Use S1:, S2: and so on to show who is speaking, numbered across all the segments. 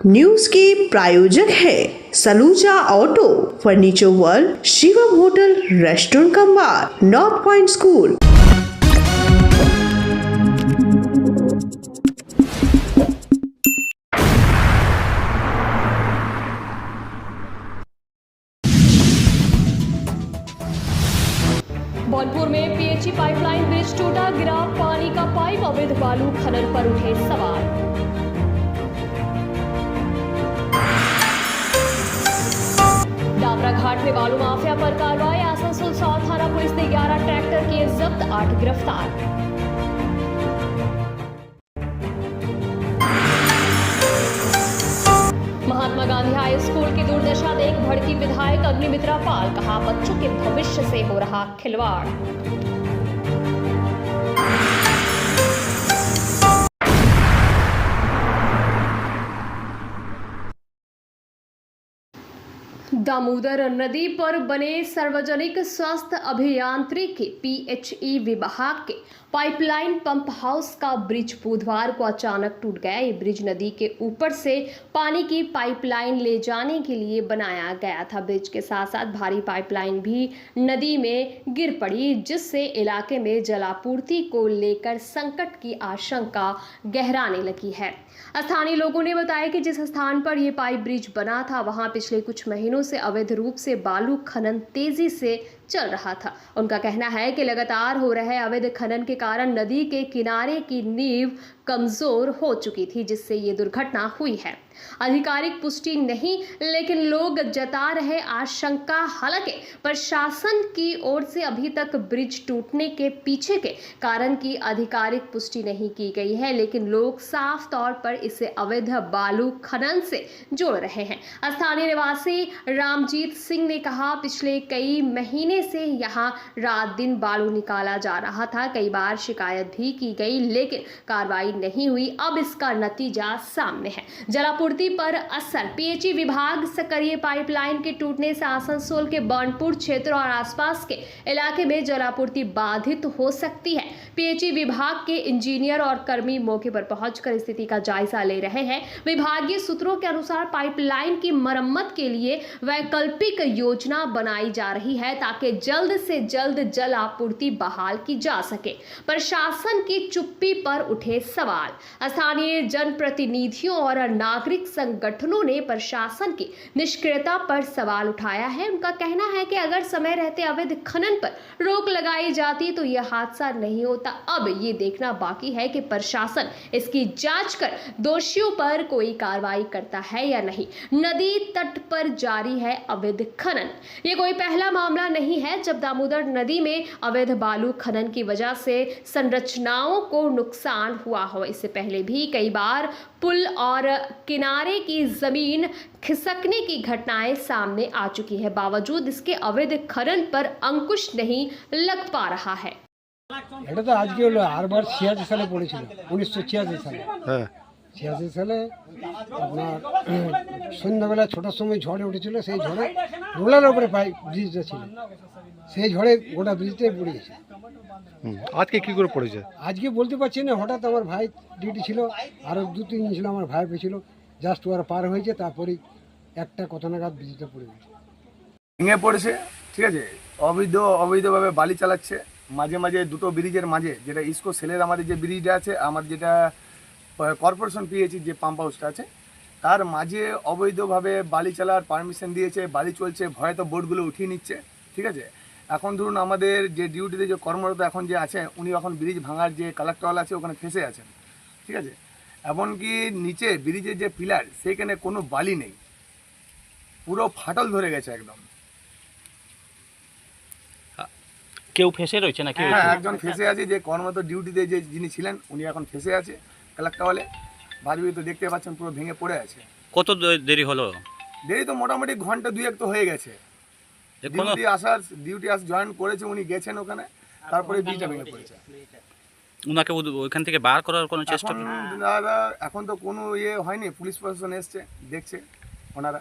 S1: News के प्रायोजक है Saluja auto, furniture world, Shivam hotel, restaurant cum bar, north point school.
S2: Baunpur में पीएचई पाइपलाइन ब्रिज टूटा, गिरा पानी का पाइप, अवैध बालू खनन पर उठे सवाल। डाबरा घाट में बालू माफिया पर कार्रवाई, आसनसोल साउथ थाना पुलिस ने 11 ट्रैक्टर किए जब्त, 8 गिरफ्तार। महात्मा गांधी हाई स्कूल की दुर्दशा देख भड़की विधायक अग्निमित्रा पाल, कहा बच्चों के भविष्य से हो रहा खिलवाड़। दामोदर नदी पर बने सार्वजनिक स्वास्थ्य अभियांत्रिकी पीएचई विभाग के पाइपलाइन पंप हाउस का ब्रिज बुधवार को अचानक टूट गया। ये ब्रिज नदी के ऊपर से पानी की पाइपलाइन ले जाने के लिए बनाया गया था। ब्रिज के साथ साथ भारी पाइपलाइन भी नदी में गिर पड़ी, जिससे इलाके में जलापूर्ति को लेकर संकट की आशंका गहराने लगी है। स्थानीय लोगों ने बताया कि जिस स्थान पर यह पाइप ब्रिज बना था, वहां पिछले कुछ महीनों से अवैध रूप से बालू खनन तेजी से चल रहा था। उनका कहना है कि लगातार हो रहे अवैध खनन के कारण नदी के किनारे की नींव कमजोर हो चुकी थी, जिससे ये दुर्घटना हुई है। आधिकारिक पुष्टि नहीं, लेकिन लोग जता रहे आशंका। हालांकि प्रशासन की ओर से अभी तक ब्रिज टूटने के पीछे के कारण की आधिकारिक पुष्टि नहीं की गई है, लेकिन लोग साफ तौर पर इसे अवैध बालू खनन से जोड़ रहे हैं। स्थानीय निवासी रामजीत सिंह ने कहा, पिछले कई महीने से यहाँ रात दिन बालू निकाला जा रहा था। कई बार शिकायत भी की गई, लेकिन कार्रवाई नहीं हुई। अब इसका नतीजा सामने है। जलापूर्ति पर असर। पीएचई विभाग सक्रिय पाइपलाइन के टूटने से आसनसोल के बौनपुर क्षेत्र और आसपास के इलाके में जलापूर्ति बाधित हो सकती है। पीएचई विभाग के इंजीनियर और कर्मी मौके पर पहुंचकर स्थिति का जायजा ले रहे हैं। विभागीय सूत्रों के अनुसार पाइपलाइन की मरम्मत के लिए वैकल्पिक योजना बनाई जा रही है, ताकि जल्द से जल्द जल आपूर्ति बहाल की जा सके। प्रशासन की चुप्पी पर उठे सवाल। स्थानीय जनप्रतिनिधियों और नागरिक संगठनों ने प्रशासन की निष्क्रियता पर सवाल उठाया है। उनका कहना है कि अगर समय रहते अवैध खनन पर रोक लगाई जाती तो यह हादसा नहीं होता। अब ये देखना बाकी है कि प्रशासन इसकी जांच कर दोषियों पर कोई कार्रवाई करता है या नहीं। नदी तट पर जारी है अवैध खनन। ये कोई पहला मामला नहीं है जब दामोदर नदी में अवैध बालू खनन की वजह से संरचनाओं को नुकसान हुआ हो। इससे पहले भी कई बार पुल और किनारे की जमीन खिसकने की घटनाएं सामने आ चुकी है। बावजूद इसके अवैध खनन पर अंकुश नहीं लग पा रहा है।
S3: এটা তো আজকে হলো আরবার 86 সালে পড়েছিল 1986 সালে। হ্যাঁ 86 সালে আপনার সন্ধ্যাবেলা ছোটার সময় ঝড়ে উঠেছিল। সেই ঝড়ে রোলার উপরে ব্রিজটা ছিল, সেই ঝড়ে গোটা ব্রিজটাই পড়ে গেছে।
S4: আজকে কি করে পড়েছে
S3: আজকে বলতে পারছি না, হঠাৎ আমার ভাই ডিউটি ছিল, আরও 2-3 দিন ছিল, আমার ভাই পেয়েছিল, জাস্ট ওরা পার হয়েছে, তারপরেই একটা কত নাগাদ ব্রিজটা পড়ে গেছে,
S5: ভেঙে পড়েছে। ঠিক আছে, অবৈধভাবে বালি চালাচ্ছে। মাঝে মাঝে দুটো ব্রিজের মাঝে, যেটা ইসকো সেলের আমাদের যে ব্রিজটা আছে, আমার যেটা কর্পোরেশন পিএইচি যে পাম্প হাউসটা আছে, তার মাঝে অবৈধভাবে বালি চালার পারমিশন দিয়েছে। বালি চলছে, ভয়ে তো বোর্ডগুলো উঠিয়ে নিচ্ছে। ঠিক আছে, এখন ধরুন আমাদের যে ডিউটিতে যে কর্মরত এখন যে আছে, উনি এখন ব্রিজ ভাঙার যে কালেক্টর আছে ওখানে ফেসে আছেন। ঠিক আছে, এমনকি নিচে ব্রিজের যে পিলার, সেখানে কোনো বালি নেই, পুরো ফাটল ধরে গেছে একদম।
S6: কেউ ফেসে রয়েছে নাকি?
S5: হ্যাঁ, একজন ফেসে আছে, যে কর্মরত ডিউটিতে যে যিনি ছিলেন উনি এখন ফেসে আছে কালেক্টর হলে। বাড়ি তো দেখতে পাচ্ছেন পুরো ভেঙে পড়ে আছে।
S6: কত দেরি হলো?
S5: দেরি তো মোটামুটি ঘন্টা 2-1 তো হয়ে গেছে। ডিউটি জয়েন করেছে, উনি গেছেন ওখানে, তারপরে ব্রিজটা ভেঙে পড়েছে।
S6: ওনাকে ওইখান থেকে বার করার কোনো চেষ্টা?
S5: এখন তো কোনো হয়নি, পুলিশ প্রশাসন এসছে, দেখছে ওনারা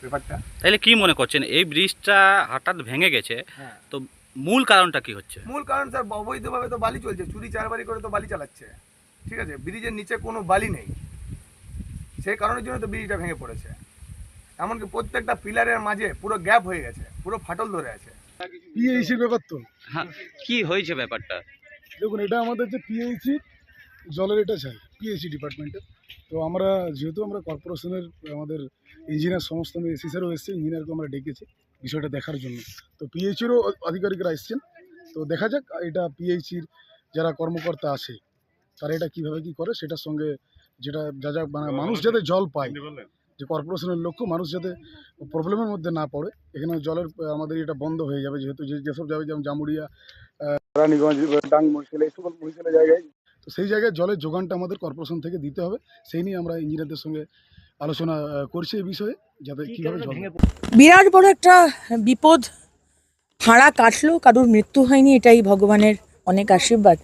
S5: ব্যাপারটা।
S6: তাহলে কি মনে করছেন এই ব্রিজটা হঠাৎ ভেঙে গেছে?
S5: হ্যাঁ,
S6: তো মূল কারণটা কি হচ্ছে?
S5: মূল কারণ স্যার, অবৈধভাবে তো বালি চলছে, চুরি চারবারি করে তো বালি চালাচ্ছে। ঠিক আছে, ব্রিজের নিচে কোনো বালি নেই, সেই কারণের জন্য তো ব্রিজটা ভেঙে পড়েছে। এমনকি প্রত্যেকটা পিলারের মাঝে পুরো গ্যাপ হয়ে গেছে, পুরো ফাটল ধরে আছে।
S7: পিএইচির ব্যাপার তো
S6: হ্যাঁ, কি হয়েছে ব্যাপারটা?
S7: দেখুন, এটা আমাদের যে পিএইচি জলের এটা চাই পিএইচি ডিপার্টমেন্টের। তো আমরা যেহেতু আমরা কর্পোরেশনের আমাদের ইঞ্জিনিয়ার সমস্ত আমি এসি স্যারও এসছে, ইঞ্জিনিয়ারকে আমরা ডেকেছি বিষয়টা দেখার জন্য। তো পিএইচিরও আধিকারিকরা এসছেন। তো দেখা যাক এটা পিএইচির যারা কর্মকর্তা আছে তারা এটা কীভাবে কী করে, সেটার সঙ্গে যেটা যা যা মানে মানুষ যাতে জল পায়, যে কর্পোরেশনের লক্ষ্য মানুষ যাতে প্রবলেমের মধ্যে না পড়ে। এখানে জলের আমাদের এটা বন্ধ হয়ে যাবে, যেহেতু যেসব যাবে যেমন জামুরিয়া, রানীগঞ্জ, ডাং, মহিশালা, এই সকল মহিশালা জায়গায়, তো সেই জায়গায় জলের যোগানটা আমাদের কর্পোরেশন থেকে দিতে হবে। সেই নিয়ে আমরা ইঞ্জিনিয়ারদের সঙ্গে আলোচনা করছি এই বিষয়ে, যাতে কীভাবে জল।
S8: বিরাট বড় একটা বিপদ হাঁড়া কাটলো, কারোর মৃত্যু হয়নি, এটাই ভগবানের অনেক আশীর্বাদ।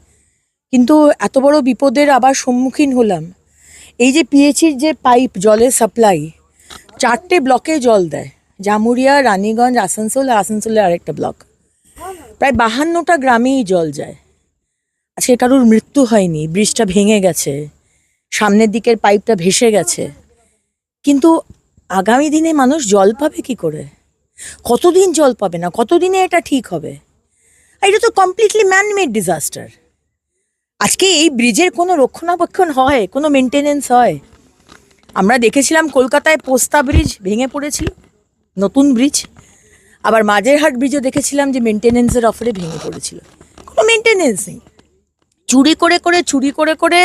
S8: কিন্তু এত বড় বিপদের আবার সম্মুখীন হলাম। এই যে পিএইচির যে পাইপ জলের সাপ্লাই 4টে ব্লকে জল দেয়, জামুরিয়া, রানীগঞ্জ, আসানসোল আর আসানসোলের আরেকটা ব্লক, প্রায় 52টা গ্রামেই জল যায়। আজকে কারোর মৃত্যু হয়নি, ব্রিজটা ভেঙে গেছে, সামনের দিকের পাইপটা ভেসে গেছে, কিন্তু আগামী দিনে মানুষ জল পাবে কি করে? কতদিন জল পাবে না? কতদিনে এটা ঠিক হবে? এটা তো কমপ্লিটলি ম্যানমেড ডিজাস্টার। আজকে এই ব্রিজের কোনো রক্ষণাবেক্ষণ হয়, কোনো মেনটেনেন্স হয়? আমরা দেখেছিলাম কলকাতায় পোস্তা ব্রিজ ভেঙে পড়েছিল, নতুন ব্রিজ। আবার মাঝেরহাট ব্রিজও দেখেছিলাম যে মেনটেনেন্সের অফারে ভেঙে পড়েছিল, কোনো মেনটেনেন্স নেই। চুরি করে করে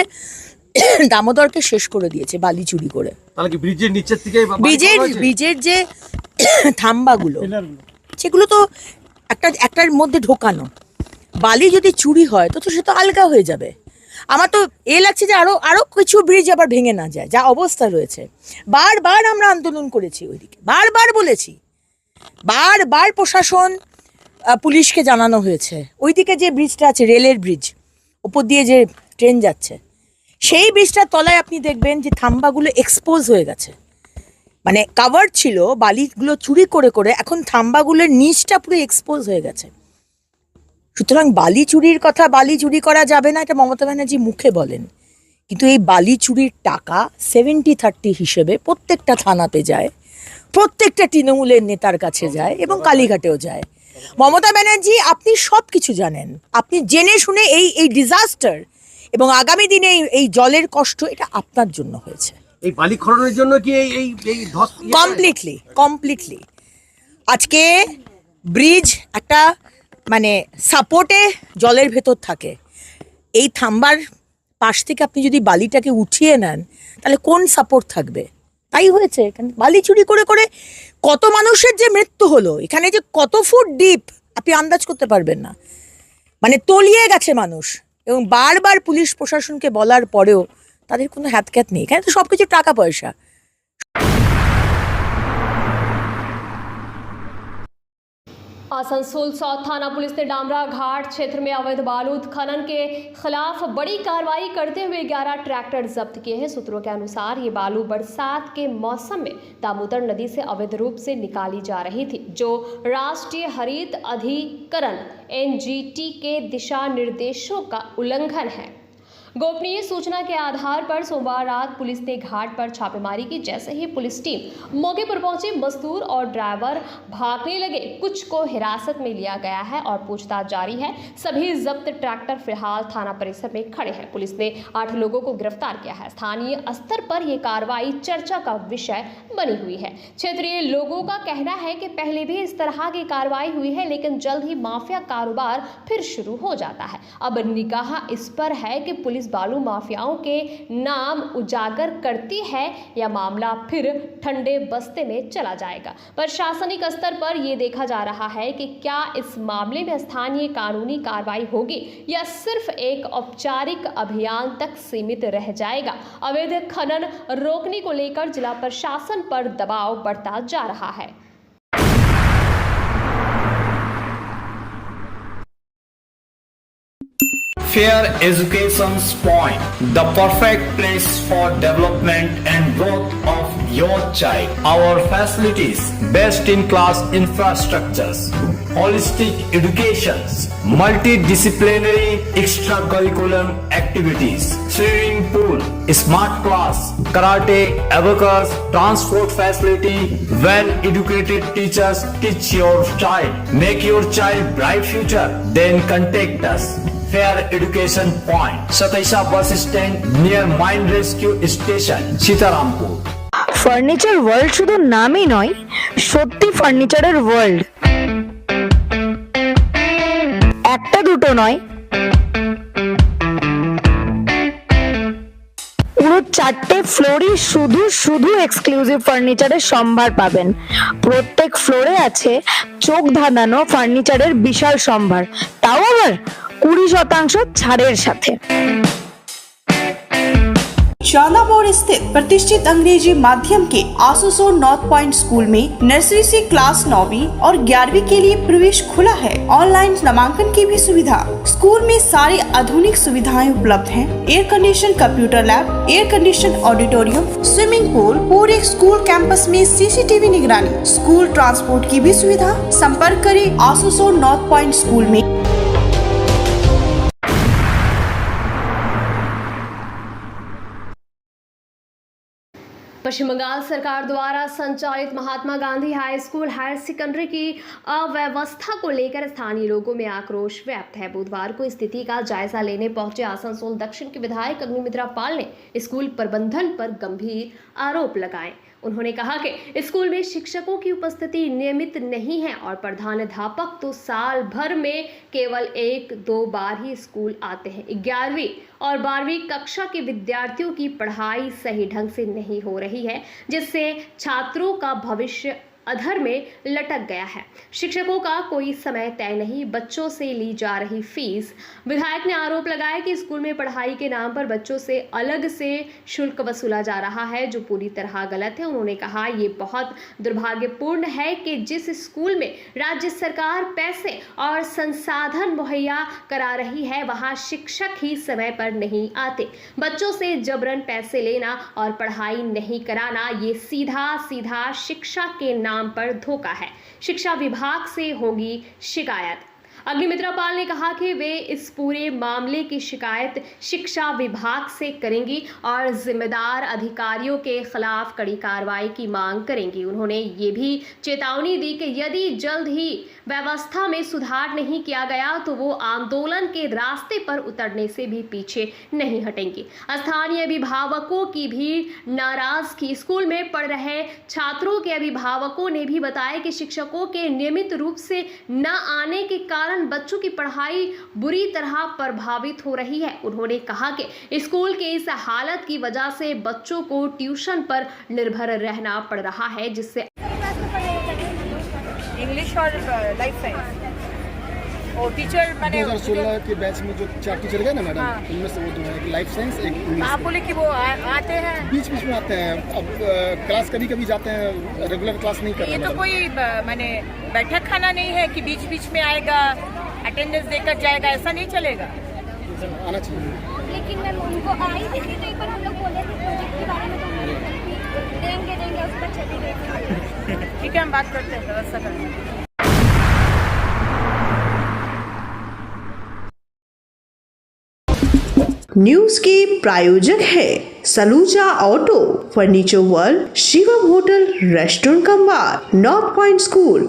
S8: দামোদরকে শেষ করে দিয়েছে, বালি চুরি করে।
S9: তাহলে কি ব্রিজের নিচের থেকে
S8: ব্রিজের যে থাম্বাগুলো সেগুলো তো একটার মধ্যে ঢোকানো, বালি যদি চুরি হয় তো সে তো আলগা হয়ে যাবে। আমার তো লাগছে যে আরো কিছু ব্রিজ আবার ভেঙে না যায়, যা অবস্থা রয়েছে। বারবার আমরা আন্দোলন করেছি ওইদিকে, বারবার বলেছি, বারবার প্রশাসন পুলিশকে জানানো হয়েছে। ওইদিকে যে ব্রিজটা আছে, রেলের ব্রিজ, ওপর দিয়ে যে ট্রেন যাচ্ছে, সেই ব্রিজটার তলায় আপনি দেখবেন যে থাম্বাগুলো এক্সপোজ হয়ে গেছে, মানে কাভার ছিল বালিগুলো চুরি করে করে, এখন থাম্বাগুলোর নিচটা পুরো এক্সপোজ হয়ে গেছে। সুতরাং বালি চুরির কথা, বালি চুরি করা যাবে না, এটা মমতা ব্যানার্জি মুখে বলেন, কিন্তু এই বালি চুরির টাকা 70-30 হিসেবে প্রত্যেকটা থানাতে যায়, প্রত্যেকটা তৃণমূলের নেতার কাছে যায় এবং কালীঘাটেও যায়। মমতা ব্যানার্জি, আপনি সব কিছু জানেন, আপনি জেনে শুনে এই ডিজাস্টার এবং আগামী দিনে এই জলের কষ্ট এটা আপনার জন্য হয়েছে।
S9: এই বালি খননের জন্য কি এই
S8: কমপ্লিটলি আজকে ব্রিজ একটা মানে সাপোর্টে জলের ভেতর থাকে। এই থাম্বার পাশ থেকে আপনি যদি বালিটাকে উঠিয়ে নেন তাহলে কোন সাপোর্ট থাকবে? তাই হয়েছে। এখানে বালি চুরি করে করে কত মানুষের যে মৃত্যু হলো, এখানে যে কত ফুট ডিপ আপনি আন্দাজ করতে পারবেন না, মানে তলিয়ে গেছে মানুষ। এবং বারবার পুলিশ প্রশাসনকে বলার পরেও তাদের কোনো হ্যাতক্যাত নেই। এখানে তো সব কিছু টাকা পয়সা।
S2: आसनसोल साउथ थाना पुलिस ने डामरा घाट क्षेत्र में अवैध बालू खनन के खिलाफ बड़ी कार्रवाई करते हुए 11 ट्रैक्टर जब्त किए हैं। सूत्रों के अनुसार ये बालू बरसात के मौसम में दामोदर नदी से अवैध रूप से निकाली जा रही थी, जो राष्ट्रीय हरित अधिकरण (NGT) के दिशा निर्देशों का उल्लंघन है। गोपनीय सूचना के आधार पर सोमवार रात पुलिस ने घाट पर छापेमारी की। जैसे ही पुलिस टीम मौके पर पहुंची, मजदूर और ड्राइवर भागने लगे। कुछ को हिरासत में लिया गया है और पूछताछ जारी है। सभी जब्त ट्रैक्टर फिलहाल थाना परिसर में खड़े हैं। पुलिस ने 8 लोगों को गिरफ्तार किया है। स्थानीय स्तर पर यह कार्रवाई चर्चा का विषय बनी हुई है। क्षेत्रीय लोगों का कहना है कि पहले भी इस तरह की कार्रवाई हुई है, लेकिन जल्द ही माफिया कारोबार फिर शुरू हो जाता है। अब निगाह इस पर है कि पुलिस बालू माफियाओं के नाम उजागर करती है या मामला फिर ठंडे बस्ते में चला जाएगा। प्रशासनिक स्तर पर यह देखा जा रहा है कि क्या इस मामले में स्थानीय कानूनी कार्रवाई होगी या सिर्फ एक औपचारिक अभियान तक सीमित रह जाएगा। अवैध खनन रोकने को लेकर जिला प्रशासन पर दबाव बढ़ता जा रहा है।
S10: Fair Education's Point, the perfect place for development and growth of your child. Our facilities, best in class infrastructures, holistic educations, multidisciplinary extracurriculum activities, swimming pool, smart class, karate, abacus, transport facility, well educated teachers teach your child. Make your child bright future. Then contact us. Fair Education Point, Sataisha Bus Stand near Mine Rescue Station, Sitarampur.
S11: Furniture world শুধু নামই নয়, সত্যি ফার্নিচারের world. একটা দুটো নয়, পুরো 4টে ফ্লোরই শুধু শুধু এক্সক্লুসিভ ফার্নিচারের সম্ভার পাবেন। প্রত্যেক ফ্লোরে আছে চোখ ধাঁধানো ফার্নিচারের বিশাল সম্ভার, তাও আবার 20% ছাড়ের সাথে।
S1: चांदामोड़ स्थित प्रतिष्ठित अंग्रेजी माध्यम के आसुसो नॉर्थ पॉइंट स्कूल में नर्सरी से क्लास 9वीं और 11वीं के लिए प्रवेश खुला है। ऑनलाइन नामांकन की भी सुविधा। स्कूल में सारी आधुनिक सुविधाएं उपलब्ध हैं। Air condition computer lab, air condition auditorium, swimming pool, पूरे स्कूल कैंपस में सीसीटीवी निगरानी, स्कूल ट्रांसपोर्ट की भी सुविधा। संपर्क करें आसुसो नॉर्थ पॉइंट स्कूल में।
S2: पश्चिम बंगाल सरकार द्वारा संचालित Mahatma Gandhi high school higher secondary की अव्यवस्था को लेकर स्थानीय लोगों में आक्रोश व्याप्त है। बुधवार को स्थिति का जायजा लेने पहुंचे आसनसोल दक्षिण के विधायक अग्निमित्रा पाल ने स्कूल प्रबंधन पर गंभीर आरोप लगाए। उन्होंने कहा कि स्कूल में शिक्षकों की उपस्थिति नियमित नहीं है और प्रधानाध्यापक तो साल भर में केवल 1-2 बार ही स्कूल आते हैं। 11वीं और 12वीं कक्षा के विद्यार्थियों की पढ़ाई सही ढंग से नहीं हो रही है, जिससे छात्रों का भविष्य अधर में लटक गया है। शिक्षकों का कोई समय तय नहीं, बच्चों से ली जा रही फीस। विधायक ने आरोप लगाया कि स्कूल में पढ़ाई के नाम पर बच्चों से अलग से शुल्क वसूला जा रहा है, जो पूरी तरह गलत है। उन्होंने कहा ये बहुत दुर्भाग्यपूर्ण है कि जिस स्कूल में राज्य सरकार पैसे और संसाधन मुहैया करा रही है, वहाँ शिक्षक ही समय पर नहीं आते। बच्चों से जबरन पैसे लेना और पढ़ाई नहीं कराना, ये सीधा सीधा शिक्षा के नाम पर धोखा है। शिक्षा विभाग से होगी शिकायत। अग्निमित्रा पाल ने कहा कि वे इस पूरे मामले की शिकायत शिक्षा विभाग से करेंगी और जिम्मेदार अधिकारियों के खिलाफ कड़ी कार्रवाई की मांग करेंगी। उन्होंने ये भी चेतावनी दी कि यदि जल्द ही व्यवस्था में सुधार नहीं किया गया तो वो आंदोलन के रास्ते पर उतरने से भी पीछे नहीं हटेंगी। स्थानीय अभिभावकों की भी नाराजगी। स्कूल में पढ़ रहे छात्रों के अभिभावकों ने भी बताया कि शिक्षकों के नियमित रूप से न आने के कारण बच्चों की पढ़ाई बुरी तरह प्रभावित हो रही है। उन्होंने कहा कि स्कूल के इस हालत की वजह से बच्चों को ट्यूशन पर निर्भर रहना पड़ रहा है, जिससे
S8: इंग्लिश और लाइफ साइंस और टीचर मैंने
S7: 2016 के बैच में जो 4 टीचर गए ना मैडम, उनमें से वो जो है एक लाइफ साइंस, एक इंग्लिश।
S8: आप बोले कि वो आते हैं
S7: बीच बीच में आते हैं। अब क्लास कभी कभी जाते हैं, रेगुलर क्लास नहीं कर रहे
S8: ये तो
S7: मैडम।
S8: कोई मैंने बैठक खाना नहीं है कि बीच बीच में आएगा अटेंडेंस देकर जाएगा, ऐसा नहीं चलेगा।
S7: आना चाहिए।
S12: लेकिन मैम उनको आई थी तो एक बार हम लोग बोले थे प्रोजेक्ट के बारे में, तो देंगे उस पर चली गई।
S8: ठीक है, हम बात करते हैं, व्यवस्था करते हैं।
S1: न्यूज के प्रायोजक है Saluja auto, furniture world, Shivam hotel, restaurant cum bar, north point school.